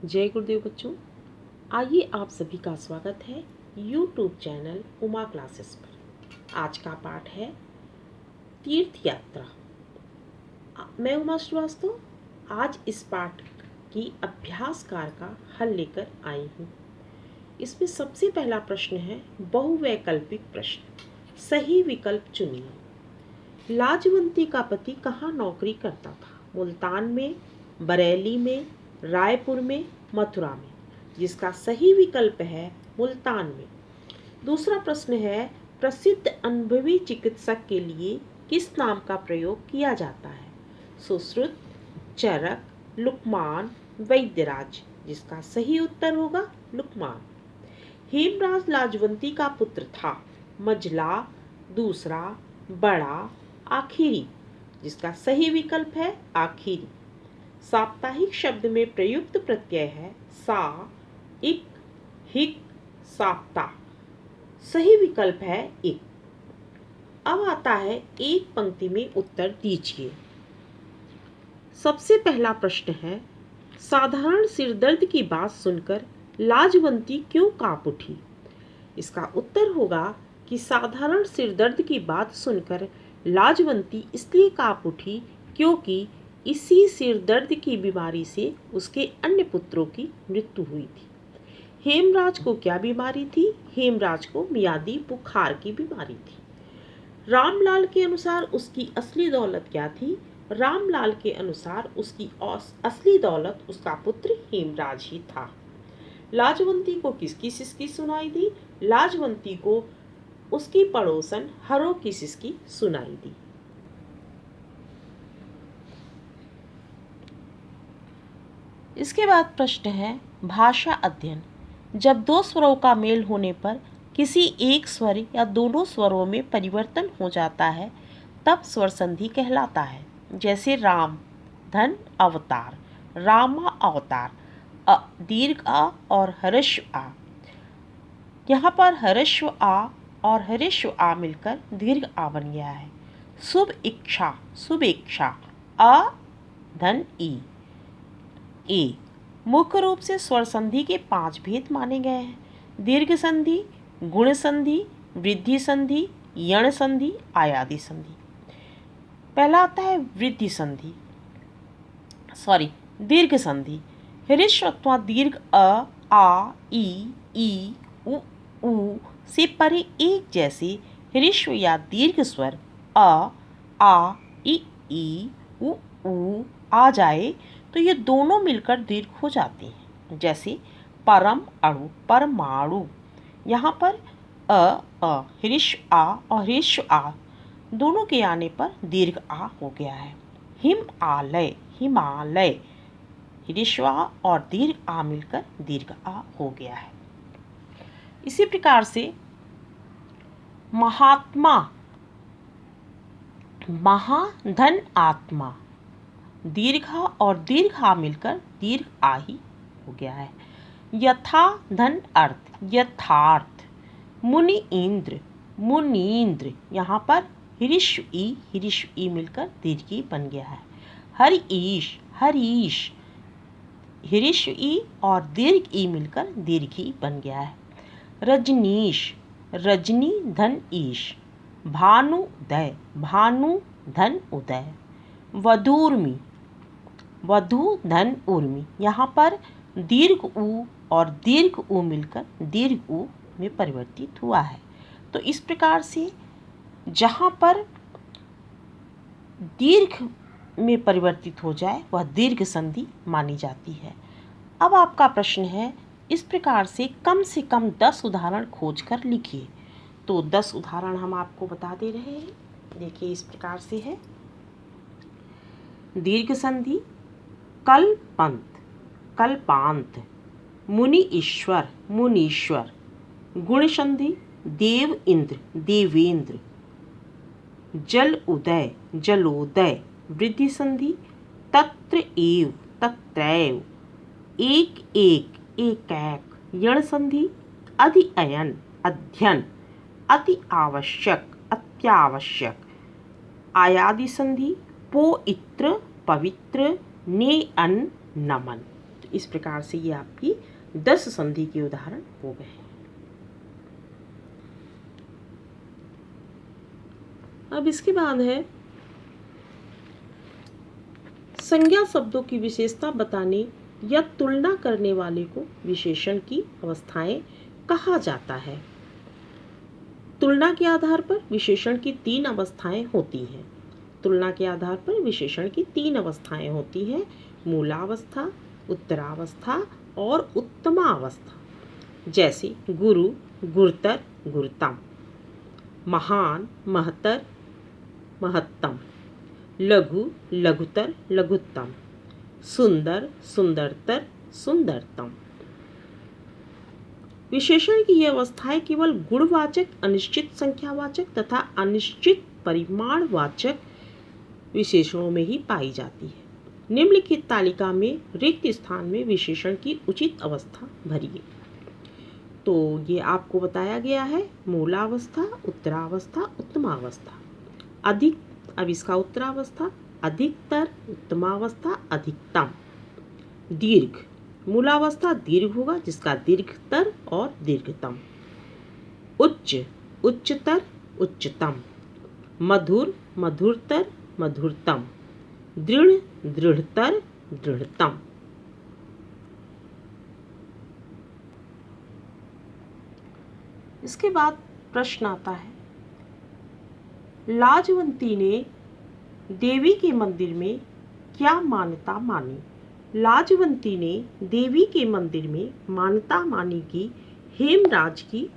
जय गुरुदेव बच्चों, आइए आप सभी का स्वागत है YouTube चैनल उमा क्लासेस पर। आज का पाठ है तीर्थ यात्रा। मैं उमा श्रीवास्तव आज इस पाठ की अभ्यासकार का हल लेकर आई हूँ। इसमें सबसे पहला प्रश्न है बहुवैकल्पिक प्रश्न। सही विकल्प चुनिए। लाजवंती का पति कहाँ नौकरी करता था? मुल्तान में, बरेली में, रायपुर में, मथुरा में। जिसका सही विकल्प है मुल्तान में। दूसरा प्रश्न है प्रसिद्ध अनुभवी चिकित्सक के लिए किस नाम का प्रयोग किया जाता है? सुश्रुत, चरक, लुकमान, वैद्यराज। जिसका सही उत्तर होगा लुकमान। हेमराज लाजवंती का पुत्र था। मझला, दूसरा, बड़ा, आखिरी। जिसका सही विकल्प है आखिरी। साप्ताहिक शब्द में प्रयुक्त प्रत्यय है सा, इक, हिक, साप्ता। सही विकल्प है इक। अब आता है एक पंक्ति में उत्तर दीजिए। सबसे पहला प्रश्न है साधारण सिरदर्द की बात सुनकर लाजवंती क्यों कांप उठी? इसका उत्तर होगा कि साधारण सिरदर्द की बात सुनकर लाजवंती इसलिए कांप उठी क्योंकि इसी सिरदर्द की बीमारी से उसके अन्य पुत्रों की मृत्यु हुई थी। हेमराज को क्या बीमारी थी? हेमराज को मियादी बुखार की बीमारी थी। रामलाल के अनुसार उसकी असली दौलत क्या थी? रामलाल के अनुसार उसकी असली दौलत उसका पुत्र हेमराज ही था। लाजवंती को किसकी सिसकी सुनाई दी? लाजवंती को उसकी पड़ोसन हरो की सिसकी सुनाई दी। इसके बाद प्रश्न है भाषा अध्ययन। जब दो स्वरों का मेल होने पर किसी एक स्वर या दोनों स्वरों में परिवर्तन हो जाता है तब स्वर संधि कहलाता है। जैसे राम धन अवतार, रामा अवतार, दीर्घ आ और हर्षव आ। यहाँ पर हर्षव आ और हर्षव आ मिलकर दीर्घ आ बन गया है। शुभ इच्छा, शुभ इच्छा, अ धन ई। ए मुख्य रूप से स्वर संधि के 5 भेद माने गए हैं। दीर्घ संधि, गुण संधि, वृद्धि संधि, यण संधि, आयादी संधि। पहला आता है वृद्धि संधि, दीर्घ संधि। ह्रस्व अथवा दीर्घ अ, आ, ई, उ से परे एक जैसे ह्रस्व या दीर्घ स्वर अ, आ, ई, उ आ जाए तो ये दोनों मिलकर दीर्घ हो जाते हैं। जैसे परम अणु, परमाणु। यहाँ पर ह्रस्व आ और ह्रस्व आ दोनों के आने पर दीर्घ आ हो गया है। हिमालय, हिमालय। ह्रस्व आ और दीर्घ आ मिलकर दीर्घ आ हो गया है। इसी प्रकार से महात्मा, महाधन आत्मा। दीर्घा और दीर्घा मिलकर दीर्घ आ ही हो गया है। यथा धन अर्थ, यथार्थ। मुनि इंद्र, मुनीन्द्र। यहाँ पर ह्रस्व ई मिलकर दीर्घी बन गया है। हरीश, हरीश। ह्रस्व ई और दीर्घ ई मिलकर दीर्घी बन गया है। रजनीश, रजनी धन ईश। भानुदय, भानु धन उदय। वधूर्मी, वधु धन उर्मी। यहाँ पर दीर्घ उ और दीर्घ उ मिलकर दीर्घ उ में परिवर्तित हुआ है। तो इस प्रकार से जहाँ पर दीर्घ में परिवर्तित हो जाए वह दीर्घ संधि मानी जाती है। अब आपका प्रश्न है इस प्रकार से कम 10 उदाहरण खोज कर लिखिए। तो 10 उदाहरण हम आपको बता दे रहे हैं। देखिए इस प्रकार से है। दीर्घ संधि कल्पंत, कल्पांत। मुनि ईश्वर, मुनीश्वर। गुण संधि देव इंद्र, देवेंद्र। जल उदय, जलोदय। वृद्धि संधि तत्र एव, तत्रैव। एक एक, एकैक। यण संधि अधिअयन, अध्ययन। अति आवश्यक, अत्यावश्यक। आयादी संधि पो इत्र, पवित्र। ने अन, नमन। तो इस प्रकार से ये आपकी 10 संधि के उदाहरण हो गए। अब इसके बाद है संज्ञा शब्दों की विशेषता बताने या तुलना करने वाले को विशेषण की अवस्थाएं कहा जाता है। तुलना के आधार पर विशेषण की 3 अवस्थाएं होती हैं। तुलना के आधार पर विशेषण की 3 अवस्थाएं होती हैं, मूलावस्था, उत्तरावस्था और उत्तमावस्था। जैसे गुरु, गुरुतर, गुरुतम, महान, महतर, महत्तम, लघु, लघुतर, लघुत्तम, सुंदर, सुंदरतर, सुंदरतम। विशेषण की ये अवस्थाएं केवल गुणवाचक, अनिश्चित संख्यावाचक तथा अनिश्चित परिमाणवाचक विशेषणों में ही पाई जाती है। निम्नलिखित तालिका में रिक्त स्थान में विशेषण की उचित अवस्था भरिए। तो ये आपको बताया गया है मूलावस्था, उत्तरावस्था, उत्तमावस्था। अधिक, अब इसका उत्तरावस्था, अधिकतर, उत्तमावस्था, अधिकतम। दीर्घ, मूलावस्था दीर्घ होगा जिसका दीर्घतर और दीर्घतम। उच्च, उच्चतर, उच्चतम। मधुर, मधुरतर, मधुरतम। दृढ़, दृढ़तर, दृढ़तम। इसके बाद प्रश्न आता है, लाजवंती ने देवी के मंदिर में क्या मान्यता मानी? लाजवंती ने देवी के मंदिर में मान्यता मानी कि हेमराज की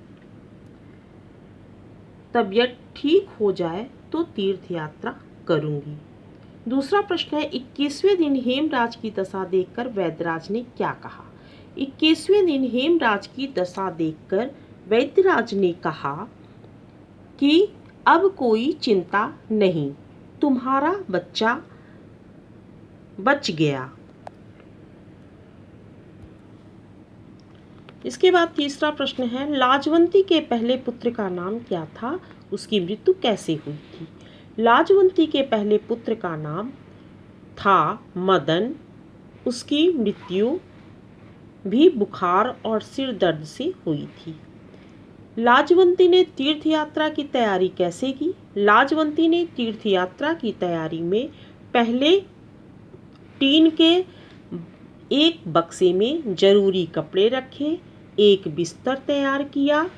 तबीयत ठीक हो जाए तो तीर्थ यात्रा करूंगी। दूसरा प्रश्न है, 21वें दिन हेमराज की दशा देखकर वैद्यराज ने क्या कहा? 21वें दिन हेमराज की दशा देखकर वैद्यराज ने कहा कि अब कोई चिंता नहीं, तुम्हारा बच्चा बच गया। इसके बाद तीसरा प्रश्न है, लाजवंती के पहले पुत्र का नाम क्या था? उसकी मृत्यु कैसे हुई थी? लाजवंती के पहले पुत्र का नाम था मदन। उसकी मृत्यु भी बुखार और सिर दर्द से हुई थी। लाजवंती ने तीर्थ यात्रा की तैयारी कैसे की? लाजवंती ने तीर्थ यात्रा की तैयारी में पहले टीन के एक बक्से में जरूरी कपड़े रखे, एक बिस्तर तैयार किया,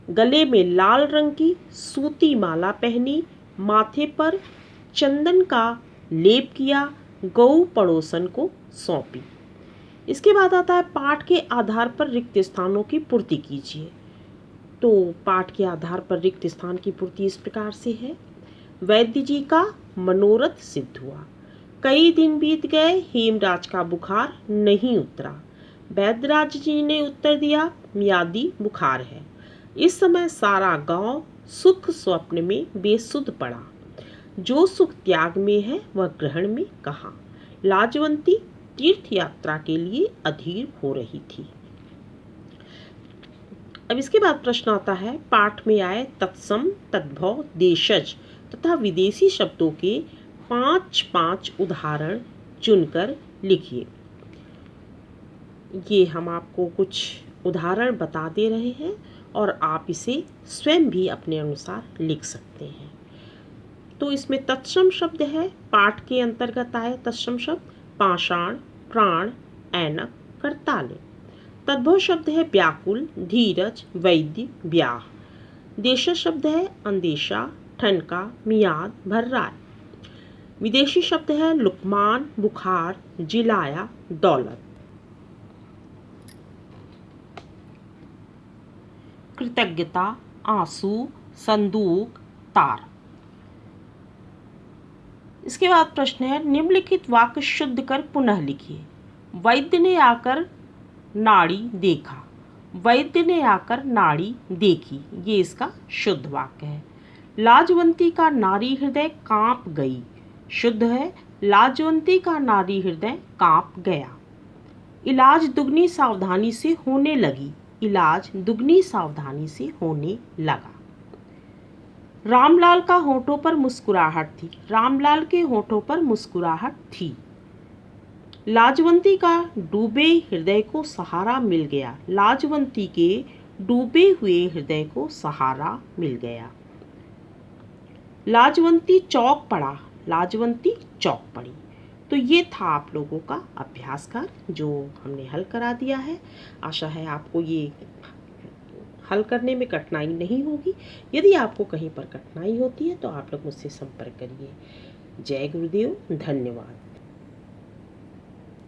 गले में लाल रंग की सूती माला पहनी, माथे पर चंदन का लेप किया, गौ पड़ोसन को सौंपी। इसके बाद आता है पाठ के आधार पर रिक्त स्थानों की पूर्ति कीजिए। तो पाठ के आधार पर रिक्त स्थान की पूर्ति इस प्रकार से है, वैद्य जी का मनोरथ सिद्ध हुआ। कई दिन बीत गए, हेमराज का बुखार नहीं उतरा। वैद्यराज जी ने उत्तर दिया, मियादी बुखार है। इस समय सारा गांव सुख स्वप्न में बेसुध पड़ा। जो सुख त्याग में है वह ग्रहण में कहाँ? लाजवंती तीर्थ यात्रा के लिए अधीर हो रही थी। अब इसके बाद प्रश्न आता है, पाठ में आए तत्सम, तद्भव, देशज तथा विदेशी शब्दों के 5-5 उदाहरण चुनकर लिखिए। ये हम आपको कुछ उदाहरण बता दे रहे हैं और आप इसे स्वयं भी अपने अनुसार लिख सकते हैं। तो इसमें तत्सम शब्द है, पाठ के अंतर्गत आए तत्सम शब्द पाषाण, प्राण, ऐनक, करताले। तद्भव शब्द है व्याकुल, धीरज, वैद्य, ब्याह। देशज शब्द है अंदेशा, ठनका, मियाद, भर्राय। विदेशी शब्द है लुकमान, बुखार, जिलाया, दौलत। कृतज्ञता, आंसू, संदूक, तार। इसके बाद प्रश्न है, निम्नलिखित वाक्य शुद्ध कर पुनः लिखिए। वैद्य ने आकर नाड़ी देखा, वैद्य ने आकर नाड़ी देखी, ये इसका शुद्ध वाक्य है। लाजवंती का नारी हृदय कांप गई, शुद्ध है लाजवंती का नारी हृदय कांप गया। इलाज दुगनी सावधानी से होने लगी, इलाज दुगनी सावधानी से होने लगा। रामलाल का होठों पर मुस्कुराहट थी, रामलाल के होठों पर मुस्कुराहट थी। लाजवंती का डूबे हृदय को सहारा मिल गया। लाजवंती के डूबे हुए हृदय को सहारा मिल गया। लाजवंती चौक पड़ा। लाजवंती चौक पड़ी। तो ये था आप लोगों का अभ्यास कार्य जो हमने हल करा दिया है। आशा है आपको ये हल करने में कठिनाई नहीं होगी। यदि आपको कहीं पर कठिनाई होती है तो आप लोग मुझसे संपर्क करिए। जय गुरुदेव। धन्यवाद।